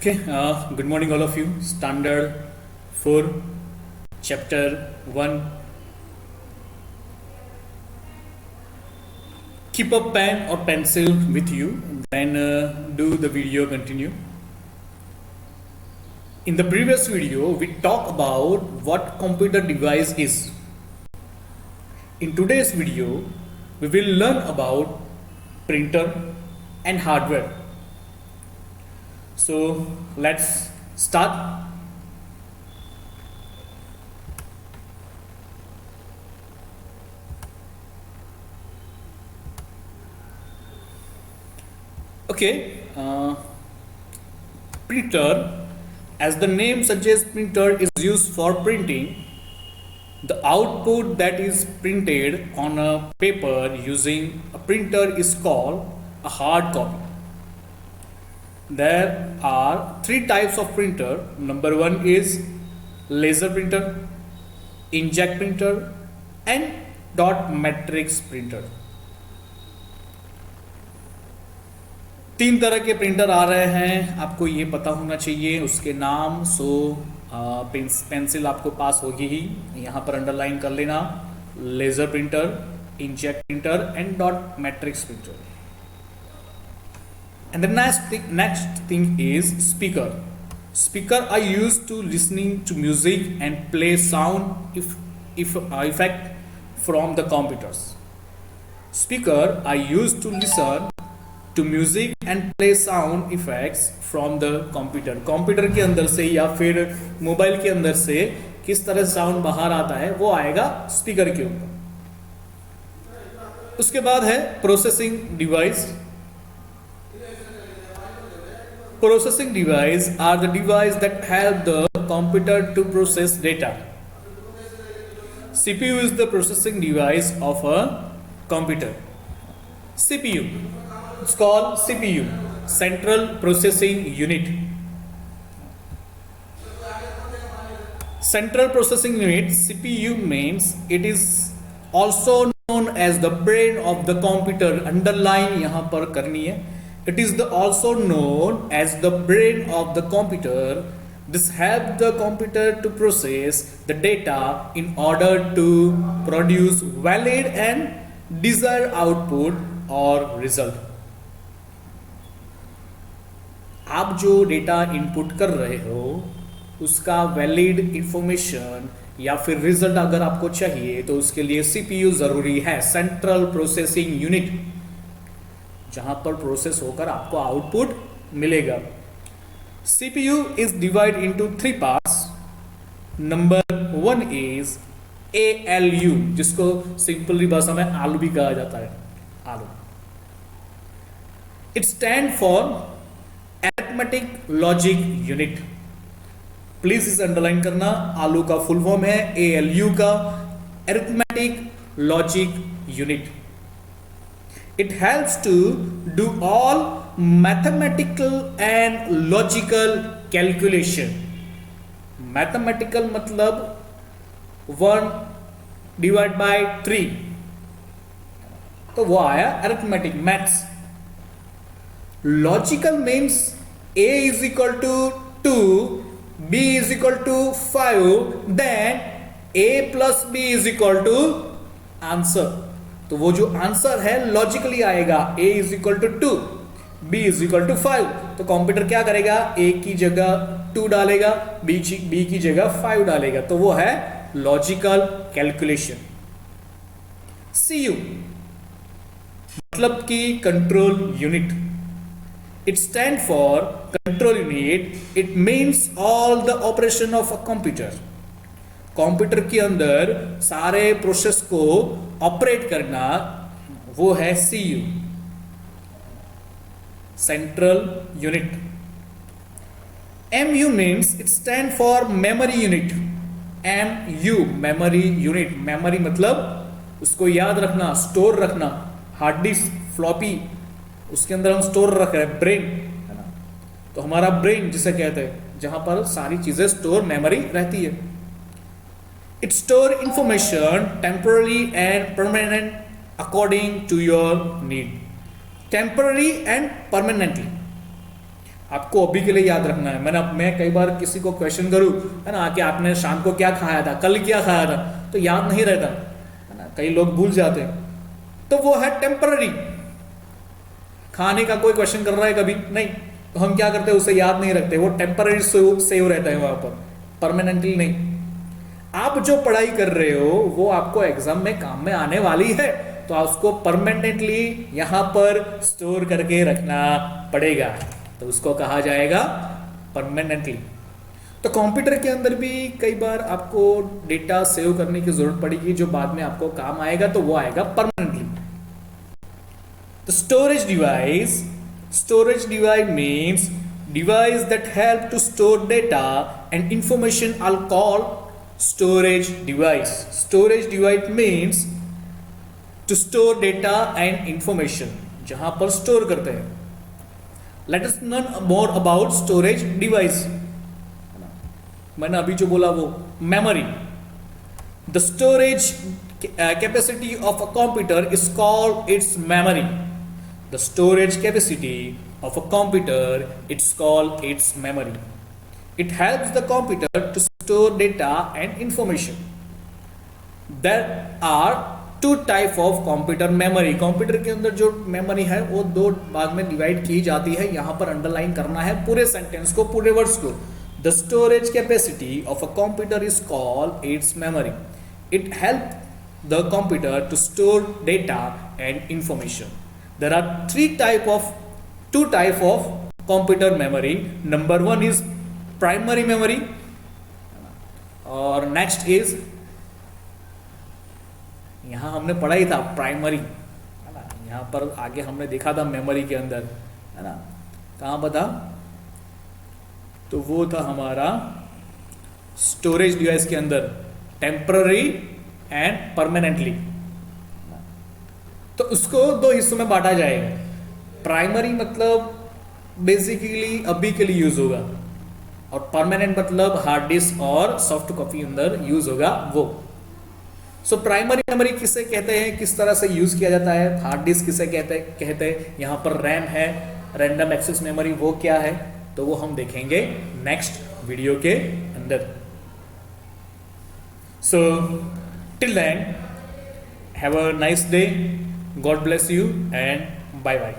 Okay, good morning, all of you. Standard 4, Chapter 1. Keep a pen or pencil with you, then do the video continue. In the previous video, we talked about what computer device is. In today's video, we will learn about printer and hardware. So let's start. Okay, printer, as the name suggests, printer is used for printing. The output that is printed on a paper using a printer is called a hard copy. There are three types of printer. Number one is laser printer, inkjet printer and dot matrix printer. तीन तरह के printer आ रहे हैं, आपको ये पता होना चाहिए उसके नाम. पेंसिल आपको पास होगी ही, यहाँ पर अंडरलाइन कर लेना. Laser printer, inkjet printer and dot matrix printer. And the next thing is speaker. Speaker are used to listening to music and play sound effect from the computers. Speaker are used to listen to music and play sound effects from the computer. Computer के अंदर से या फिर mobile के अंदर से किस तरह साउंड बाहर आता है वो आएगा स्पीकर के ऊपर. उसके बाद है processing device. Processing device are the device that help the computer to process data. CPU is the processing device of a computer. CPU, it's called CPU, Central Processing Unit. Central Processing Unit, CPU means it is also known as the brain of the computer. Underline यहाँ पर करनी है. It is also known as the brain of the computer. This helps the computer to process the data in order to produce valid and desired output or result. आप जो data input कर रहे हो उसका वैलिड इंफॉर्मेशन या फिर result अगर आपको चाहिए तो उसके लिए सीपीयू जरूरी है. सेंट्रल प्रोसेसिंग यूनिट, जहां पर प्रोसेस होकर आपको आउटपुट मिलेगा. CPU is divided into three parts. Number one is ALU, जिसको सिंपली भाषा में आलू भी कहा जाता है. आलू. It stands for Arithmetic Logic Unit. Please इसे अंडरलाइन करना. आलू का फुल फॉर्म है ALU का Arithmetic Logic Unit. It helps to do all mathematical and logical calculation. Mathematical मतलब 1 divided by 3, तो वो आया arithmetic, maths. Logical means A is equal to 2, B is equal to 5, then A plus B is equal to answer. तो वो जो answer है logically आएगा. A is equal to 2, B is equal to 5. तो computer क्या करेगा, A की जगह 2 डालेगा, B की जगह 5 डालेगा. तो वो है लॉजिकल कैलकुलेशन. CU मतलब कि control unit. It stand for control unit. It means all the operation of a computer. Computer के अंदर सारे प्रोसेस को ऑपरेट करना वो है CU, central unit. MU means it stand for memory unit. MU memory unit. Memory मतलब उसको याद रखना, स्टोर रखना. हार्ड डिस्क, फ्लॉपी, उसके अंदर हम स्टोर रख रहे हैं. ब्रेन है ना, तो हमारा ब्रेन जिसे कहते हैं, जहां पर सारी चीजें स्टोर मेमोरी रहती है. It store information temporarily and permanent according to your need. Temporary and permanently. आपको अभी के लिए याद रखना है। मैं कई बार किसी को क्वेश्चन करूँ है ना कि आपने शाम को क्या खाया था, कल क्या खाया था, तो याद नहीं रहता है ना, कई लोग भूल जाते हैं। तो वो है टेम्पररी। खाने का कोई क्वेश्चन कर रहा है कभी नहीं, तो हम क्या करते हैं, उसे याद नहीं रखते, वो टेम्पररी सेव रहता है वहां पर, परमानेंटली नहीं। आप जो पढ़ाई कर रहे हो वो आपको एग्जाम में काम में आने वाली है, तो उसको परमानेंटली यहां पर स्टोर करके रखना पड़ेगा, तो उसको कहा जाएगा परमानेंटली। तो कंप्यूटर के अंदर भी कई बार आपको डेटा सेव करने की जरूरत पड़ेगी, जो बाद में आपको काम आएगा, तो वो आएगा permanently. The storage device means device that help to store data and information are called storage device. Storage device means to store data and information, जहां पर स्टोर करते हैं। Let us learn more about storage device. मैंने अभी जो बोला वो memory. The storage capacity of a computer is called its memory. The storage capacity of a computer, it's called its memory. It helps the computer to store data and information. There are two type of computer memory. Computer के अंदर जो memory है वो दो भाग में divide की जाती है, यहां पर अंडरलाइन करना है पूरे सेंटेंस को, पूरे वर्ड्स को। The storage capacity of a computer is called its memory. It helps the computer to store data and information. There are two type of computer memory. Number one is primary memory और next is, यहां हमने पढ़ा ही था primary, है ना, यहां पर आगे हमने देखा था मेमोरी के अंदर, है ना, कहां बता, तो वो था हमारा स्टोरेज डिवाइस के अंदर टेम्पररी एंड परमानेंटली। तो उसको दो हिस्सों में बांटा जाएगा। प्राइमरी मतलब बेसिकली अभी के लिए यूज होगा, और परमानेंट मतलब हार्ड डिस्क और सॉफ्ट कॉपी अंदर यूज होगा वो। सो प्राइमरी मेमोरी किसे कहते हैं, किस तरह से यूज किया जाता है, हार्ड डिस्क किसे कहते हैं, यहाँ पर रैम है, रैंडम एक्सेस मेमोरी, वो क्या है, तो वो हम देखेंगे नेक्स्ट वीडियो के अंदर। So till then have a nice day, God bless you and bye bye.